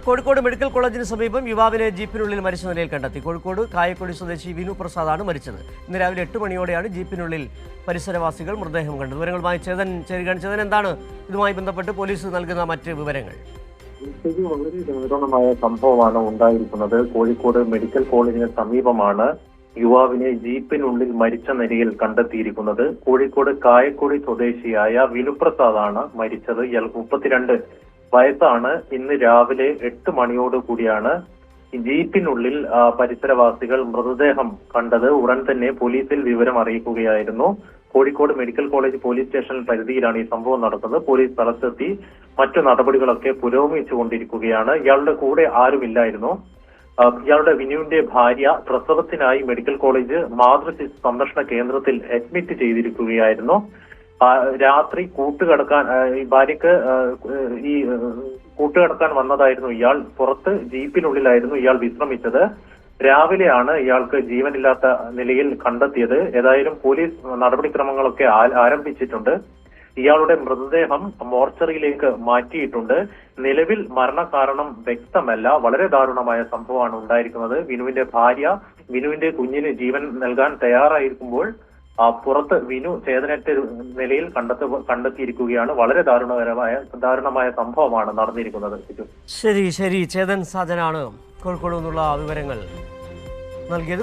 Kozhikode medical കോളേജിന് സമീപം യുവാവിനെ ജീപ്പിനുള്ളിൽ മരിച്ച നിലയിൽ കണ്ടെത്തി. കോഴിക്കോട് കായക്കൊടി സ്വദേശി വിനു പ്രസാദാണ് മരിച്ചത്. ഇന്ന് രാവിലെ 8 മണിയോടെയാണ് ജീപ്പിനുള്ളിൽ പരിസരവാസികൾ മൃതദേഹം കണ്ടത്. വിവരങ്ങളുമായി ചേതൻ ചേരുകയാണ്. ചേതൻ, എന്താണ് ഇതുമായി ബന്ധപ്പെട്ട് പോലീസ് നൽകുന്ന മറ്റ് വിവരങ്ങൾ? വളരെ ദാരുണമായ സംഭവമാണ് ഉണ്ടായിരിക്കുന്നത്. കോഴിക്കോട് മെഡിക്കൽ കോളേജിന് സമീപമാണ് യുവാവിനെ ജീപ്പിനുള്ളിൽ മരിച്ച നിലയിൽ കണ്ടെത്തിയിരിക്കുന്നത്. കോഴിക്കോട് കായക്കൊടി സ്വദേശിയായ വിനുപ്രസാദാണ് മരിച്ചത്. ഇയാൾ 32 വയസ്സാണ്. ഇന്ന് രാവിലെ 8 മണിയോടുകൂടിയാണ് ജീപ്പിനുള്ളിൽ പരിസരവാസികൾ മൃതദേഹം കണ്ടത്. ഉടൻ തന്നെ പോലീസിൽ വിവരം അറിയിക്കുകയായിരുന്നു. Kozhikode medical college police station പരിധിയിലാണ് ഈ സംഭവം നടക്കുന്നത്. പോലീസ് സ്ഥലത്തെത്തി മറ്റു നടപടികളൊക്കെ പുരോഗമിച്ചുകൊണ്ടിരിക്കുകയാണ്. ഇയാളുടെ കൂടെ ആരുമില്ലായിരുന്നു. ഇയാളുടെ വിനുവിന്റെ ഭാര്യ പ്രസവത്തിനായി മെഡിക്കൽ കോളേജ് മാതൃശിശു സംരക്ഷണ കേന്ദ്രത്തിൽ അഡ്മിറ്റ് ചെയ്തിരിക്കുകയായിരുന്നു. രാത്രി കൂട്ടുകിടക്കാൻ ഭാര്യക്ക് കൂട്ടുകിടക്കാൻ വന്നതായിരുന്നു ഇയാൾ. പുറത്ത് ജീപ്പിനുള്ളിലായിരുന്നു ഇയാൾ വിശ്രമിച്ചത്. രാവിലെയാണ് ഇയാൾക്ക് ജീവനില്ലാത്ത നിലയിൽ കണ്ടെത്തിയത്. ഏതായാലും പോലീസ് നടപടിക്രമങ്ങളൊക്കെ ആരംഭിച്ചിട്ടുണ്ട്. ഇയാളുടെ മൃതദേഹം മോർച്ചറിയിലേക്ക് മാറ്റിയിട്ടുണ്ട്. നിലവിൽ മരണകാരണം വ്യക്തമല്ല. വളരെ ദാരുണമായ സംഭവമാണ് ഉണ്ടായിരിക്കുന്നത്. വിനുവിന്റെ ഭാര്യ വിനുവിന്റെ കുഞ്ഞിന് ജീവൻ നൽകാൻ തയ്യാറായിരിക്കുമ്പോൾ പുറത്ത് വിനു ചേതനറ്റ നിലയിൽ കണ്ടെത്തിയിരിക്കുകയാണ്. വളരെ ദാരുണമായ സംഭവമാണ് നടന്നിരിക്കുന്നത്. ശരി, ചേതൻ സാജനാണ് കോഴിക്കോട് നിന്നുള്ള വിവരങ്ങൾ നൽകിയത്.